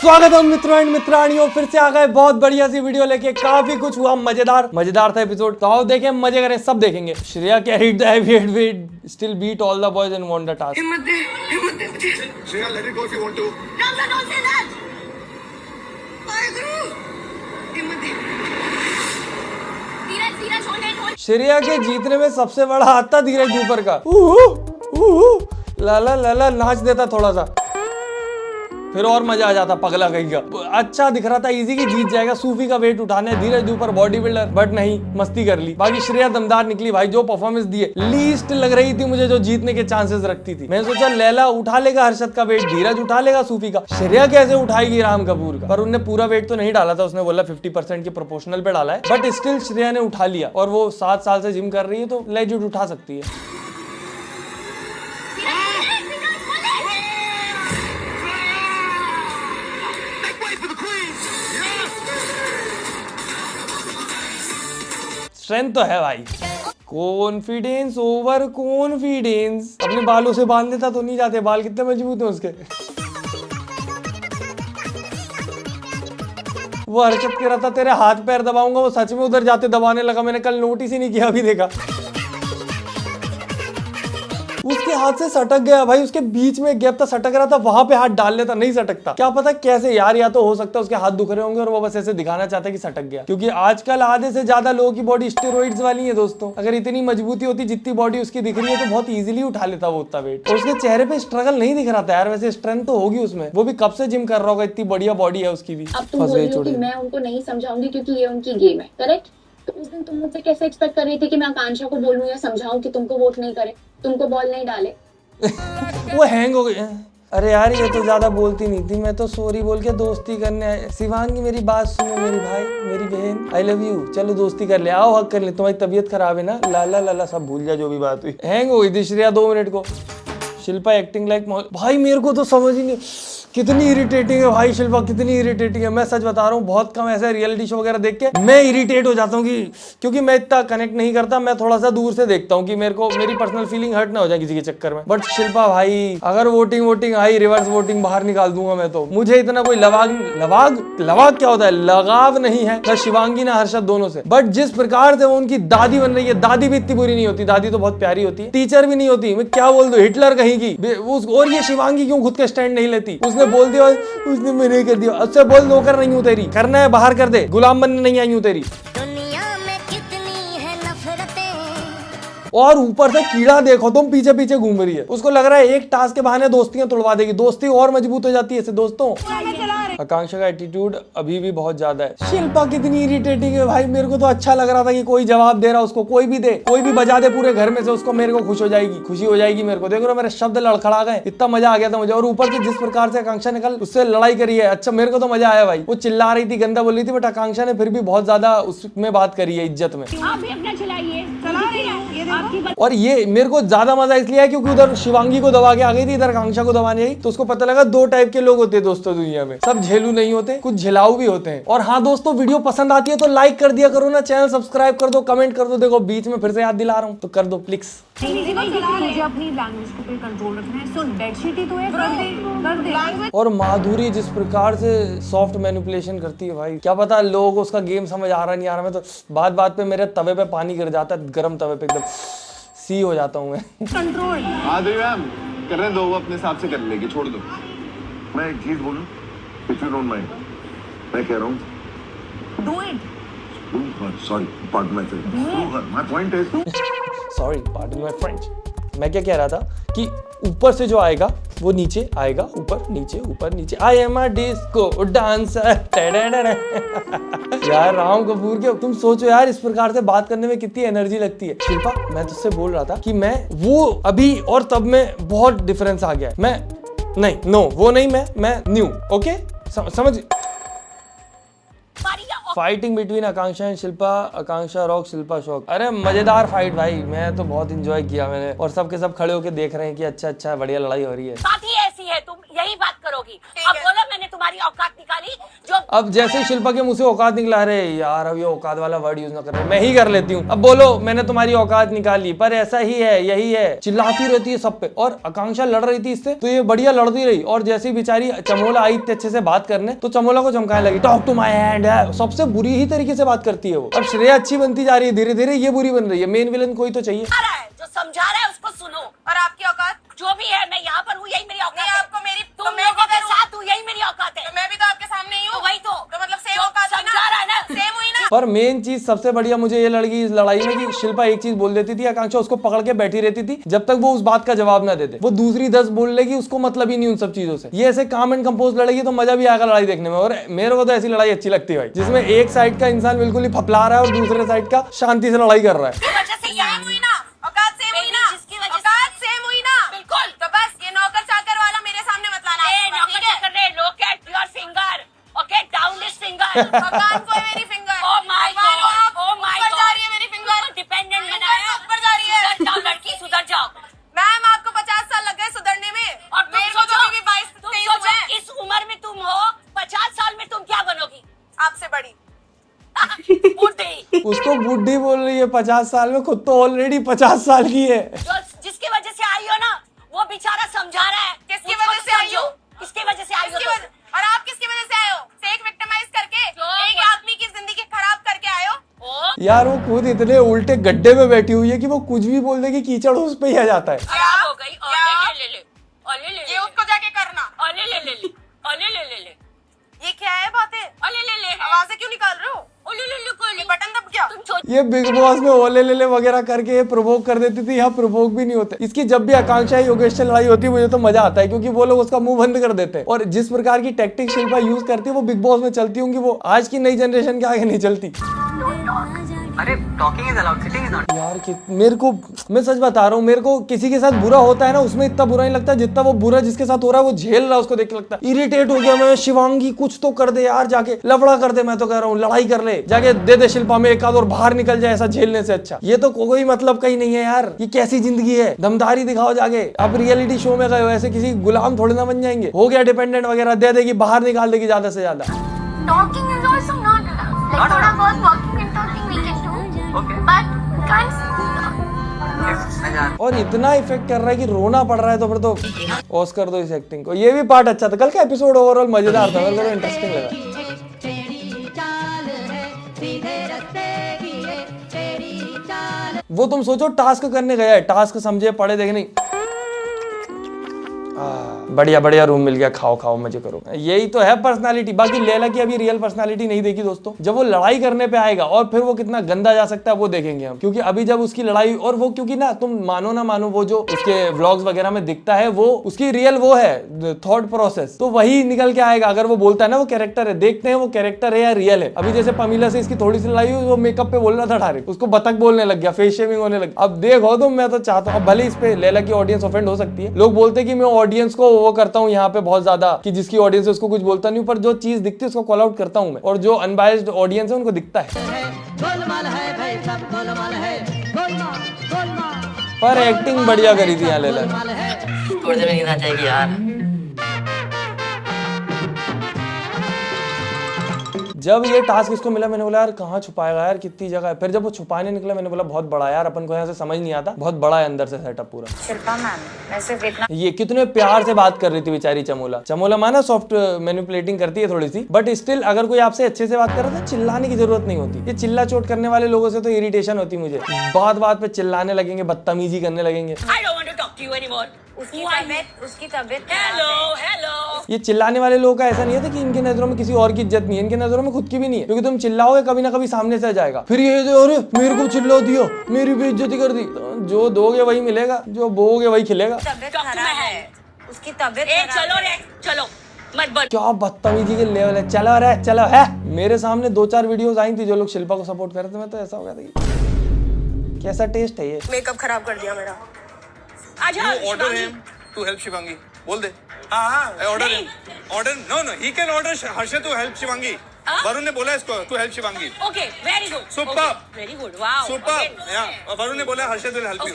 स्वागत है मित्रों एंड मित्रानियों, फिर से आ गए बहुत बढ़िया सी वीडियो लेके। काफी कुछ हुआ, मजेदार था एपिसोड। तो आओ देखें, मजे करें, सब देखेंगे। श्रेया क्या hit the heavyweight still beat all the boys and won the task. हिम्मत दे मुझे। Shreya, let it go if you want to. No, sir, don't say that. Waheguru, हिम्मत दे। धीरज, hold. श्रेया के जीतने में सबसे बड़ा हाथ था धीरज ऊपर का। लाला नाच देता थोड़ा सा, फिर और मजा आ जाता। पगला कहीं का अच्छा दिख रहा था, इजी की जीत जाएगा। सूफी का वेट उठाने, धीरज ऊपर बॉडी बिल्डर, बट नहीं, मस्ती कर ली। बाकी श्रेया दमदार निकली भाई, जो परफॉर्मेंस दिए लीस्ट लग रही थी मुझे, जो जीतने के चांसेस रखती थी। मैंने सोचा लैला उठा लेगा हर्षद का वेट, धीरज उठा लेगा सूफी का, श्रेया कैसे उठाएगी राम कपूर का। पर उनने पूरा वेट तो नहीं डाला था, उसने बोला 50% के प्रोपोर्शनल पे डाला है, बट स्टिल श्रेया ने उठा लिया। और वो 7 साल से जिम कर रही है, तो लेजिट उठा सकती है। स्ट्रेंथ तो है भाई। Confidence over confidence. अपने बालों से बांध देता तो नहीं जाते, बाल कितने मजबूत हैं उसके। वो हर्षद कह रहा था तेरे हाथ पैर दबाऊंगा, वो सच में उधर जाते दबाने लगा। मैंने कल नोटिस ही नहीं किया, अभी देखा। उसके हाथ से सटक गया भाई, उसके बीच में गैप था, सटक रहा था, वहां पे हाथ डाल लेता, नहीं सटकता। क्या पता कैसे यार, या तो हो सकता है उसके हाथ दुख रहे होंगे और वो बस ऐसे दिखाना चाहता है कि सटक गया। क्योंकि आजकल आधे से ज्यादा लोगों की बॉडी स्टेरॉइड्स वाली है दोस्तों। अगर इतनी मजबूती होती जितनी बॉडी उसकी दिख रही है, तो बहुत इजीली उठा लेता वो उतना वेट। और उसके चेहरे पे स्ट्रगल नहीं दिख रहा था यार। वैसे स्ट्रेंथ तो होगी उसमें, वो भी कब से जिम कर रहा होगा, इतनी बढ़िया बॉडी है उसकी भी। अब तुम बोल रही हो कि मैं उनको नहीं समझाऊंगी क्योंकि ये उनकी गेम है, करेक्ट? तो उस दिन तुम मुझसे कैसे एक्सपेक्ट कर रही थी कि मैं आकांक्षा को बोलूं या समझाऊं कि तुमको वोट नहीं करे, तुमको बॉल नहीं डाले। वो हैंग हो गई। अरे यार, ये तो ज्यादा बोलती नहीं थी, मैं तो सॉरी बोल के दोस्ती करने आए। शिवांगी मेरी बात सुनो, मेरी भाई, मेरी बहन, आई लव यू। चलो दोस्ती कर ले, आओ हक कर ले। तुम्हारी तबीयत खराब है ना, लाला सब भूल जा, जो भी बात हुई। हैंग हो गई थी श्रेया 2 मिनट को। शिल्पा एक्टिंग लाइक भाई, मेरे को तो समझ ही नहीं कितनी इरिटेटिंग है भाई शिल्पा, कितनी इरिटेटिंग है। मैं सच बता रहा हूँ, बहुत कम ऐसे रियलिटी शो वगैरह देख के मैं इरिटेट हो जाता हूँ, क्योंकि मैं इतना कनेक्ट नहीं करता। मैं थोड़ा सा दूर से देखता हूँ कि मेरे को मेरी पर्सनल फीलिंग हर्ट ना हो जाए किसी के चक्कर में। बट शिल्पा भाई, अगर वोटिंग आई, रिवर्स वोटिंग बाहर निकाल दूंगा मैं तो। मुझे इतना कोई लवाग क्या होता है, लगाव नहीं है ना शिवांगी ना हर्षद दोनों से। बट जिस प्रकार से वो उनकी दादी बन रही है, दादी भी इतनी बुरी नहीं होती, दादी तो बहुत प्यारी होती है। टीचर भी नहीं होती, मैं क्या बोल दूं, हिटलर कहीं की। और ये शिवांगी क्यों खुद का स्टैंड नहीं लेती? उसने बोल दिया, उसने मैंने कर दिया। अच्छा बोल, नौकर नहीं हूं तेरी, करना है बाहर कर दे, गुलाम बनने नहीं आई हूं तेरी। दुनिया में कितनी है नफरतें। और ऊपर से कीड़ा देखो तुम, पीछे पीछे घूम रही है। उसको लग रहा है एक टास्क के बहाने दोस्तियां तोड़वा देगी, दोस्ती और मजबूत हो जाती है इससे दोस्तों। आकांक्षा का एटीट्यूड अभी भी बहुत ज्यादा है। शिल्पा कितनी इरिटेटिंग है भाई, मेरे को तो अच्छा लग रहा था कि कोई जवाब दे रहा, उसको कोई भी दे, कोई भी बजा दे पूरे घर में से, उसको मेरे को खुशी हो जाएगी मेरे को। देख रहे हो मेरे शब्द लड़खड़ा गए, इतना मजा आ गया था मुझे। और ऊपर से जिस प्रकार से आकांक्षा ने कल उससे लड़ाई करी है, अच्छा मेरे को तो मजा आया भाई। वो चिल्ला रही थी, गंदा बोल रही थी, बट आकांक्षा ने फिर भी बहुत ज्यादा उसमें बात करी है, इज्जत में। और ये मेरे को ज्यादा मजा इसलिए है क्योंकि उधर शिवांगी को दबा के आ गई थी, इधर आकांक्षा को दबाने आई, तो उसको पता लगा 2 टाइप के लोग होते हैं दोस्तों दुनिया में। सब झेलू नहीं होते, कुछ झेलाऊ भी होते हैं। और हाँ दोस्तों, वीडियो पसंद आती है तो लाइक कर दिया करो ना, चैनल सब्सक्राइब कर दो, कमेंट कर दो। देखो बीच में फिर से याद दिला रहा हूँ, तो कर दो प्लीज। मुझे अपनी लैंग्वेज को पे कंट्रोल रखना है। सुन, बेडशीट ही तो है, कर दे। और माधुरी जिस प्रकार से सॉफ्ट मैनिपुलेशन करती है भाई, क्या पता लोगों को उसका गेम समझ आ रहा नहीं आ रहा। मैं तो बात बात पे मेरे तवे पे पानी गिर जाता है, गर्म तवे पे एकदम सी हो जाता हूँ मैं। कंट्रोल। आदि मैम कर रहे दो, वो अपने हिसाब से कर लेगी, छोड़ दो। मैं एक चीज बोलूं, इफ यू डोंट माइंड, मैं कह रहा हूँ do it. Sorry pardon my friend, my point is, sorry pardon my French. मैं क्या कह रहा था कि ऊपर से जो आएगा वो नीचे आएगा, ऊपर नीचे। I am a disco dancer. यार राम कपूर के, तुम सोचो यार, इस प्रकार से बात करने में कितनी एनर्जी लगती है। शिल्पा, मैं तुझसे बोल रहा था कि मैं वो अभी और तब में बहुत डिफरेंस आ गया है। मैं नहीं, नो वो नहीं, मैं न्यू। ओके समझ। Fighting between Akanksha and Shilpa, Akanksha rock, Shilpa shock. अरे मजेदार फाइट भाई, मैं तो बहुत इंजॉय किया मैंने। और सबके सब खड़े होके देख रहे हैं कि अच्छा बढ़िया लड़ाई हो रही है। बात ही ऐसी है, तुम यही बात करोगी। अब बोलो, मैंने तुम्हारी औकात निकाली जो अब जैसे ही शिल्पा के मुंह से औकात निकला, अरे यार अब ये औकात वाला वर्ड यूज ना कर रहे, मैं ही कर लेती हूँ। अब बोलो मैंने तुम्हारी औकात निकाली, पर ऐसा ही है, यही है, चिल्लाती रहती है सब पे। और आकांक्षा लड़ रही थी इससे तो ये बढ़िया लड़ती रही, और जैसे ही बेचारी चमोला आई इतने अच्छे से बात करने तो चमोला को चमकाने लगी, टॉक टू माई हैंड, सबसे बुरी ही तरीके से बात करती है वो। अब श्रेया अच्छी बनती जा रही है, धीरे धीरे ये बुरी बन रही है। मेन विलन कोई तो चाहिए। जो समझा रहा है उसको सुनो। और आपकी औकात जो भी है, मैं यहाँ पर हूँ, यही मेरी औकात है। आपको मेरी तुम लोगों के साथ हूँ, यही मेरी औकात है। मैं भी तो आपके सामने ही हूँ। वही तो मतलब सेम औकात समझा रहा है ना, सेम हुई ना। पर मेन चीज सबसे बढ़िया मुझे ये लड़की इस लड़ाई में कि शिल्पा एक चीज बोल देती थी, आकांक्षा उसको पकड़ के बैठी रहती थी जब तक वो उस बात का जवाब ना देते। वो दूसरी 10 बोल लेगी, उसको मतलब ही नहीं उन सब चीजों से। ये ऐसे काम एंड कंपोज लड़ेगी तो मजा भी आएगा लड़ाई देखने में। और मेरे को तो ऐसी लड़ाई अच्छी लगती है भाई, जिसमें एक साइड का इंसान बिल्कुल ही फपला रहा है और दूसरे साइड का शांति से लड़ाई कर रहा है। भगवान को है मेरी finger. Oh my God, oh my God, जा रही है मेरी फिंगर। डिपेंडेंट बना है, ऊपर जा रही है। सुधर जाओ लड़की, सुधर जाओ। मैम आपको 50 साल लग गए सुधरने में, और मेरे को तो अभी 22-23 हुए हैं। इस उम्र में तुम हो, 50 साल में तुम क्या बनोगी? आपसे बड़ी बुढ़ी। उसको बुढ़ी बोल रही है 50 साल में, खुद तो ऑलरेडी 50 साल की है। जो जिसकी वजह से आई हो ना, वो बेचारा समझा रहा है। किसकी वजह से आई हो? किसकी वजह से आई हो? और आप किसकी वजह से आए हो? फेक विक्टिमाइज करके एक आदमी की जिंदगी खराब करके आए हो। यार वो खुद इतने उल्टे गड्ढे में बैठी हुई है कि वो कुछ भी बोल दे कि कीचड़ उस पे ही आ जाता है। खराब हो गई। ले ये उसको जाके करना। ले ये क्या है बातें? ले आवाजें क्यों निकाल रहे हो? ले बटन दब गया। ये बिग बॉस में ओले ले वगैरह करके ये प्रोवोक कर देती थी, यहाँ प्रोवोक भी नहीं होता। इसकी जब भी आकांक्षा योगेश से लड़ाई होती है मुझे तो मजा आता है, क्योंकि वो लोग उसका मुंह बंद कर देते हैं। और जिस प्रकार की टैक्टिक शिल्पा यूज करती है वो बिग बॉस में चलती होंगी, वो आज की नई जनरेशन के आगे नहीं चलती। अरे talking is allowed, sitting is not. यार मेरे को, मैं सच बता रहा हूँ, मेरे को किसी के साथ बुरा होता है ना उसमें इतना बुरा नहीं लगता जितना वो बुरा जिसके साथ हो रहा है वो झेल रहा है उसको देख के लगता है इरिटेट हो गया मैं। शिवांगी कुछ तो कर दे यार, जाके लफड़ा कर दे, मैं तो कह रहा हूँ लड़ाई कर ले, जाके दे दे शिल्पा में एक आध और बाहर निकल जाए, ऐसा झेलने से अच्छा। ये तो कोई मतलब का ही नहीं है यार, ये कैसी जिंदगी है? दमदारी दिखाओ जाके। अब रियलिटी शो में गए हो, ऐसे किसी गुलाम थोड़े ना बन जाएंगे। हो गया डिपेंडेंट वगैरह, दे देगी, बाहर निकाल देगी ज्यादा से ज्यादा। Talking is also not allowed. Like थोड़ा बहुत walking and talking we can do. Okay. But can't. और इतना इफेक्ट कर रहा है कि रोना पड़ रहा है, तो फिर तो ऑस्कर दो इस एक्टिंग को। ये भी पार्ट अच्छा था, कल का एपिसोड ओवरऑल मजेदार था, मेरे को इंटरेस्टिंग लगा। वो तुम सोचो टास्क करने गया है, टास्क समझे पढ़े देखे नहीं, बढ़िया बढ़िया रूम मिल गया, खाओ खाओ मजे करो, यही तो है पर्सनालिटी। बाकी लैला की अभी रियल पर्सनालिटी नहीं देखी दोस्तों, जब वो लड़ाई करने पे आएगा और फिर वो कितना गंदा जा सकता है वो देखेंगे हम। क्योंकि अभी जब उसकी लड़ाई, और वो क्योंकि ना तुम मानो ना मानो, वो जो उसके व्लॉग्स वगैरह में दिखता है वो उसकी रियल वो है थॉट प्रोसेस, तो वही निकल के आएगा। अगर वो बोलता है ना वो कैरेक्टर है, देखते हैं वो कैरेक्टर है या रियल है। अभी जैसे पमीला से इसकी थोड़ी सी लड़ाई हुई, वो मेकअप पे बोल रहा था डायरेक्ट, उसको बतख बोलने लग गया, फेस शेविंग होने लग गया। अब देखो तो मैं तो चाहता हूँ, भले इस पे लैला की ऑडियंस ऑफेंड हो सकती है, लोग बोलते हैं कि मैं ऑडियंस को वो करता हूँ यहाँ पे बहुत ज्यादा, कि जिसकी ऑडियंस है उसको कुछ बोलता नहीं, पर जो चीज दिखती है उसको कॉल आउट करता हूँ मैं, और जो अनबायस्ड ऑडियंस है उनको दिखता है। पर एक्टिंग बढ़िया करी थी यहाँ लैला। थोड़ी देर में नींद आ जाएगी यार। जब ये टास्क इसको मिला मैंने बोला यार कहाँ छुपाएगा यार, कितनी जगह है। फिर जब वो छुपाने निकला मैंने बोला बहुत बड़ा यार, अपन को यहाँ से समझ नहीं आता, बहुत बड़ा है अंदर से सेटअप पूरा। शिल्पा मैम, मैं सिर्फ इतना, ये कितने प्यार से बात कर रही थी बेचारी चमोला माना सॉफ्ट मैनिपुलेटिंग करती है थोड़ी सी, बट स्टिल अगर कोई आपसे अच्छे से बात कर रहा था चिल्लाने की जरूरत नहीं होती। ये चिल्ला चोट करने वाले लोगों से तो इरिटेशन होती मुझे, बात बात पे चिल्लाने लगेंगे, बदतमीजी करने लगेंगे। I don't want to talk to you anymore. उसकी तबीयत हेलो। ये चिल्लाने वाले लोगों का ऐसा नहीं है कि इनके नजरों में किसी और की इज्जत नहीं है, इनके नजरों में खुद की भी नहीं है, क्योंकि तुम चिल्लाओगे कभी ना कभी सामने से आ जाएगा। फिर ये अरे मेरे को चिल्ला दिया, मेरी बेइज्जती कर दी, तो जो दोगे वही मिलेगा, जो बोगे वही खिलेगा। तबीयत खराब है, उसकी तबीयत चलो रे चलो, मत बन। क्या बदतमीजी के लेवल है, चलो रे चलो है। मेरे सामने 2-4 वीडियोस आई थी जो लोग शिल्पा को सपोर्ट कर रहे थे, मैं तो ऐसा हो गया था कैसा टेस्ट है ये। मेकअप खराब कर दिया मेरा। आजा order him to help Shivangi, बोल दे। हाँ order no he can order Harshad to help Shivangi. Varun ने बोला इसको to help Shivangi. Okay very good, super very good, wow super. Varun ने बोला Harshad will help you.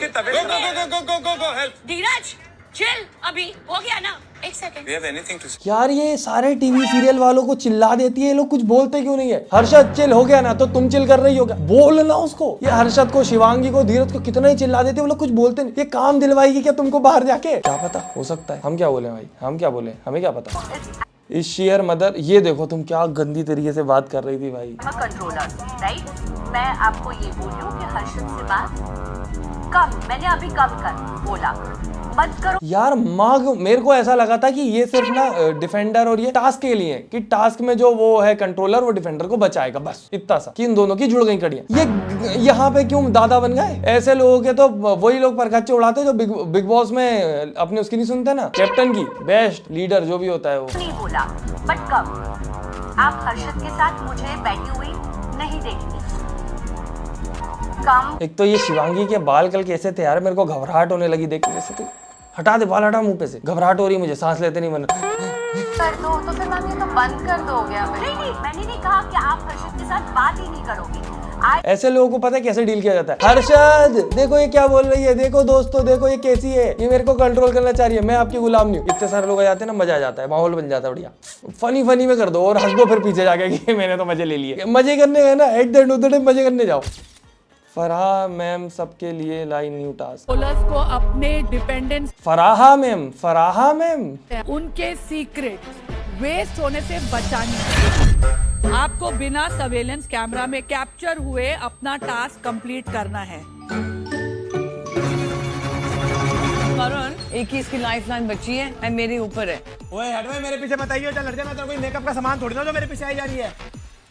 Go help. Dheeraj chill, अभी हो गया ना। एक second. We have anything to say. यार ये सारे टीवी सीरियल वालों को चिल्ला देती है, ये लोग कुछ बोलते क्यों नहीं है? हर्षद चिल हो गया ना, तो तुम चिल कर रही हो क्या? बोलना उसको। ये हर्षद को, शिवांगी को, धीरज को कितना ही चिल्ला देते, वो लोग कुछ बोलते नहीं। ये काम दिलवाएगी क्या तुमको बाहर जाके? क्या पता, हो सकता है। हम क्या बोले भाई, हम क्या बोले, हमें क्या पता। इस शेयर मदर, ये देखो तुम क्या गंदी तरीके से बात कर रही थी भाई। कंट्रोलर राइट, मैं आपको ये बोली हूँ कि हर्षद से बात कम, मैंने अभी कम कर बोला, मत करो यार माँ, मेरे को ऐसा लगा था कि ये सिर्फ ना डिफेंडर और ये टास्क के लिए, कि टास्क में जो वो है कंट्रोलर, वो डिफेंडर को बचाएगा, बस इतना सा, कि इन दोनों की जुड़ गई कड़ियां। ये यहाँ पे क्यों दादा बन गए? ऐसे लोगों के तो वही लोग परखच्चे उड़ाते जो बिग बॉस में अपने उसकी नहीं सुनते ना, कैप्टन की, बेस्ट लीडर जो भी होता है वो। नहीं बोला, बट कम। आप हर्षद के साथ मुझे बैठी हुई नहीं देखनी। कम। एक तो ये शिवांगी के बाल कल कैसे थे यार, मेरे को घबराहट होने लगी देख के। वैसे तो हटा दे बाल, हटा मुंह पे से, घबराहट हो रही है मुझे, सांस लेते नहीं मन। कर दो तो फिर मैम ये तो बंद कर दोगे। नहीं, मैंने नहीं कहा कि आप हर्षद के साथ बात ही नहीं करोगे। ऐसे लोगों को पता है कैसे डील किया जाता है। हर्षद देखो ये क्या बोल रही है, देखो दोस्तों देखो ये कैसी है, ये मेरे को कंट्रोल करना चाह रही है, मैं आपकी गुलाम नहीं हूँ। इतने सारे लोग आ जाते हैं ना, मजा आ जाता है, माहौल बन जाता है बढ़िया। फनी में कर दो और हंस दो फिर पीछे जाके कि मैंने तो मजे ले लिए। मजे करने है ना, at the end of the day मजे करने जाओ। फराह मैम सबके लिए लाई न्यू टास्क। को अपने डिपेंडेंस, फराह मैम उनके सीक्रेट वेस्ट होने से बचाने, आपको बिना सर्वेलेंस कैमरा में कैप्चर हुए अपना टास्क कंप्लीट करना है। वरुण, एक ही इसकी लाइफलाइन बची है और मेरे ऊपर है। ओए हटवे, मेरे पीछे मत आइए, चल हट जा, मैं तो कोई मेकअप का सामान थोड़ी ना जो मेरे पीछे आई जा रही है।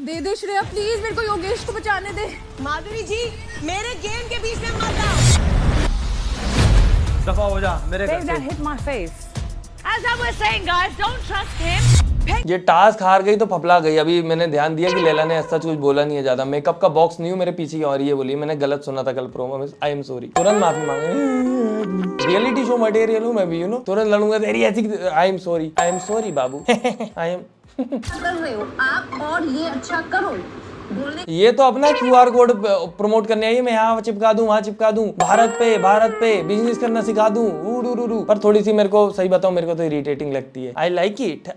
दे दे श्रेया प्लीज, मेरे को योगेश को बचाने दे। माधुरी जी, मेरे गेम के बीच में मत आओ। दफा हो जा मेरे घर से। Hit my face. As I was saying, guys, don't trust him. ये टास्क हार गई तो फपला गई। अभी मैंने ध्यान दिया कि लैला ने ऐसा कुछ बोला नहीं है ज्यादा। मेकअप का बॉक्स नहीं हूँ मेरे पीछे की, और ये बोली मैंने गलत सुना था कल प्रोमो में, आई एम सॉरी। तुरंत माफी मांगे, रियलिटी शो मटेरियल हूँ मैं भी, यू नो, तुरंत लड़ूंगा तेरी ऐसी। I am sorry Babu. I am कर रहे हो आप, और ये अच्छा करो। ये तो अपना QR कोड प्रमोट करने आई है, मैं यहाँ चिपका दूं, वहाँ चिपका दूं, भारत पे बिजनेस करना सिखा दूं, पर थोड़ी सी मेरे को, सही बताऊं, मेरे को तो इरिटेटिंग लगती है। I like it.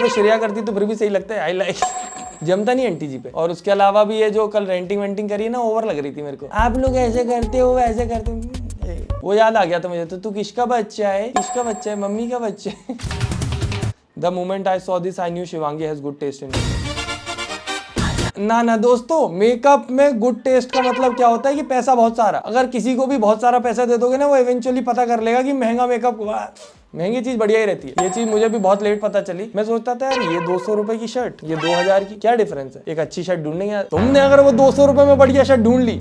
वो श्रेया करती तो फिर भी सही लगता है। आई लाइक जमता नहीं आंटी जी पे। और उसके अलावा भी ये जो कल रेंटिंग करी है ना, ओवर लग रही थी मेरे को। आप लोग ऐसे करते हो, ऐसे करते हो, वो याद आ गया था मुझे। तो तू किसका बच्चा है? मम्मी का बच्चा है। The moment I saw this I knew Shivangi has good taste in. ना दोस्तों, मेकअप में गुड टेस्ट का मतलब क्या होता है कि पैसा बहुत सारा। अगर किसी को भी बहुत सारा पैसा दे दोगे ना, वो इवेंचुअली पता कर लेगा कि महंगा मेकअप, महंगी चीज बढ़िया ही रहती है। ये चीज मुझे भी बहुत लेट पता चली। मैं सोचता था यार ये 200 रुपए की शर्ट, ये 2000 की, क्या डिफरेंस है? एक अच्छी शर्ट ढूंढने का, तुमने अगर वो 200 रुपए में बढ़िया शर्ट ढूंढ ली,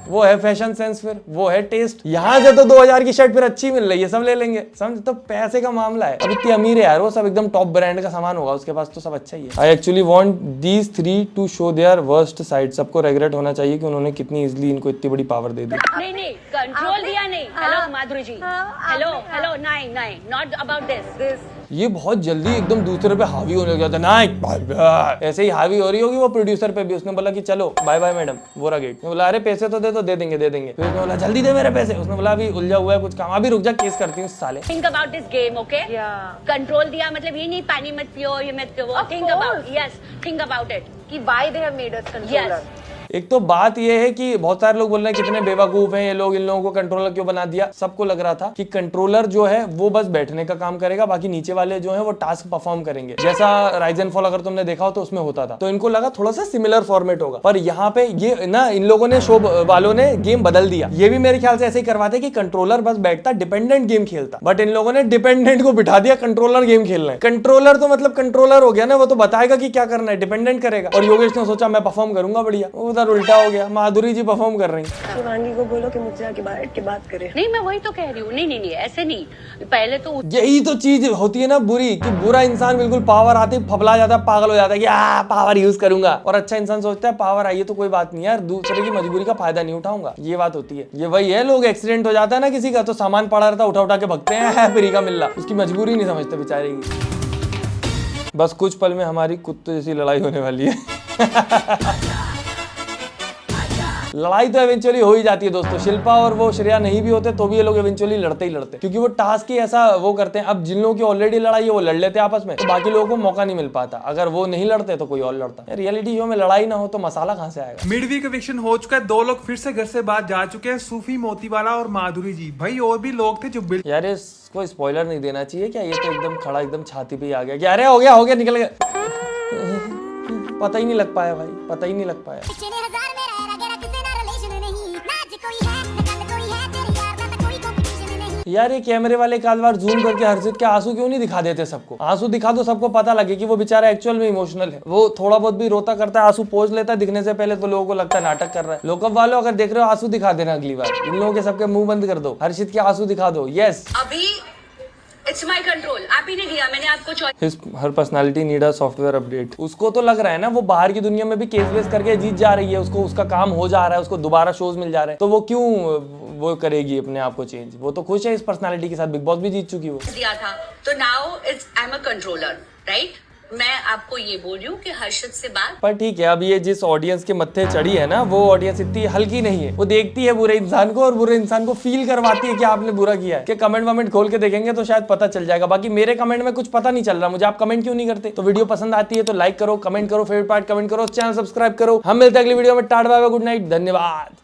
वो है फैशन सेंस, फिर वो है टेस्ट। यहाँ से तो 2000 की शर्ट फिर अच्छी मिल रही है, सब ले लेंगे, समझ? तो पैसे का मामला है। अब इतनी अमीर है यार वो, सब एकदम टॉप ब्रांड का सामान होगा उसके पास, तो सब अच्छा ही है। I actually want these 3 to show their worst side. सबको रिग्रेट होना चाहिए कि उन्होंने कितनी इजीली इनको इतनी बड़ी पावर दे दी। नहीं, कंट्रोल दिया नहीं। हेलो माधुरी जी, हेलो, नहीं, नॉट अबाउट दिस। ये बहुत जल्दी एकदम दूसरे पे हावी होने लग जाता है। ऐसे ही हावी हो रही होगी वो प्रोड्यूसर पे भी। उसने बोला कि चलो बाय बाय मैडम, बोरा गेट। बोला अरे पैसे तो दे देंगे। फिर उसने बोला जल्दी दे मेरे पैसे। उसने बोला अभी उलझा हुआ है कुछ काम, अभी रुक जा, केस करती हूँ साले। Think about this game, okay? Control दिया मतलब ये नहीं पानी मत पियो, ये मत पियो। थिंक अबाउट इट कि why they have made us controller. एक तो बात ये है कि बहुत सारे लोग बोल रहे हैं कितने बेवकूफ हैं ये लोग, इन लोगों को कंट्रोलर क्यों बना दिया। सबको लग रहा था कि कंट्रोलर जो है वो बस बैठने का काम करेगा, बाकी नीचे वाले जो है वो टास्क परफॉर्म करेंगे। जैसा राइज एंड फॉल अगर तुमने देखा हो तो उसमें होता था, तो इनको लगा थोड़ा सा सिमिलर फॉर्मेट होगा। पर यहाँ पे ये ना, इन लोगों ने, शो वालों ने गेम बदल दिया। ये भी मेरे ख्याल से ऐसे ही करवाते कि कंट्रोलर बस बैठता, डिपेंडेंट गेम खेलता, बट इन लोगों ने डिपेंडेंट को बिठा दिया कंट्रोलर गेम खेलना है। कंट्रोलर तो मतलब कंट्रोलर हो गया ना, वो तो बताएगा कि क्या करना है, डिपेंडेंट करेगा। और योगेश ने सोचा मैं परफॉर्म करूंगा बढ़िया, उधर उल्टा हो गया। माधुरी जी परफॉर्म कर रही हैं। शिवांगी को बोलो कि मुझसे आके बैठ के बात करे। नहीं, मैं वही तो कह रही हूँ। नहीं, ऐसे नहीं। पहले तो यही तो चीज होती है ना बुरी, कि बुरा इंसान बिल्कुल पावर आती फबला जाता है, पागल हो जाता है कि पावर यूज करूंगा। और अच्छा इंसान सोचता है पावर आई है तो कोई बात नहीं यार, दूसरे की मजबूरी का फायदा नहीं उठाऊंगा। ये बात होती है। ये वही है, लोग एक्सीडेंट हो जाता है ना किसी का, तो सामान पड़ा रहता है, उठा के भगते हैं, फ्री का मिल रहा, उसकी मजबूरी नहीं समझते बेचारे की। बस कुछ पल में हमारी कुत्ते जैसी लड़ाई होने वाली है। लड़ाई तो इवेंचुअली हो ही जाती है दोस्तों। शिल्पा और वो श्रेया नहीं भी होते तो भी ये लोग इवेंचुअली लड़ते ही लड़ते, क्योंकि वो टास्क ही ऐसा वो करते हैं। अब जिन लोगों की ऑलरेडी लड़ाई है वो लड़ लेते हैं आपस में, तो बाकी लोगों को मौका नहीं मिल पाता। अगर वो नहीं लड़ते तो कोई और लड़ता। रियलिटी शो में लड़ाई ना हो तो मसाला कहाँ से आएगा। मिड वीक इविक्शन हो चुका है, 2 लोग फिर से घर से बाहर जा चुके हैं, सूफी, मोतीवाला और माधुरी जी। भाई और भी लोग थे जो यार इसको स्पॉइलर नहीं देना चाहिए क्या? ये तो एकदम खड़ा एकदम छाती पे ही आ गया कि अरे हो गया निकल गया। पता ही नहीं लग पाया भाई, पता ही नहीं लग पाया। यार ये कैमरे वाले एक आध बार जूम करके हर्षित के आंसू क्यों नहीं दिखा देते सबको? आंसू दिखा दो, सबको पता लगे कि वो बेचारा एक्चुअल में इमोशनल है। वो थोड़ा बहुत भी रोता करता है, आंसू पोंछ लेता है दिखने से पहले, तो लोगों को लगता है नाटक कर रहा है। लोकअप वालों अगर देख रहे हो आंसू दिखा देना अगली बार। इन लोगों के सबके मुंह बंद कर दो, हर्षित के आंसू दिखा दो। यस, अभी इट्स माय कंट्रोल। आप ही ने दिया, मैंने आपको choice. Her personality need a software update. उसको तो लग रहा है ना वो बाहर की दुनिया में भी केस वेस करके जीत जा रही है, उसको उसका काम हो जा रहा है, उसको दोबारा शोज मिल जा रहे हैं, तो वो क्यों वो करेगी अपने आप को चेंज? वो तो खुश है इस पर्सनालिटी के साथ, बिग बॉस भी जीत चुकी वो। दिया था तो now it's I am a controller, right? मैं आपको ये बोल रही हूँ कि हर्षित से बात। पर ठीक है, अब ये जिस ऑडियंस के मत्थे चढ़ी है ना, वो ऑडियंस इतनी हल्की नहीं है। वो देखती है बुरे इंसान को और बुरे इंसान को फील करवाती है कि आपने बुरा किया है। कि कमेंट वमेंट खोल के देखेंगे तो शायद पता चल जाएगा। बाकी मेरे कमेंट में कुछ पता नहीं चल रहा मुझे, आप कमेंट क्यों नहीं करते? तो वीडियो पसंद आती है तो लाइक करो, कमेंट करो, फेवरेट पार्ट कमेंट करो, चैनल सब्सक्राइब करो। हम मिलते हैं अगली वीडियो में। Tata bye bye, good night, धन्यवाद।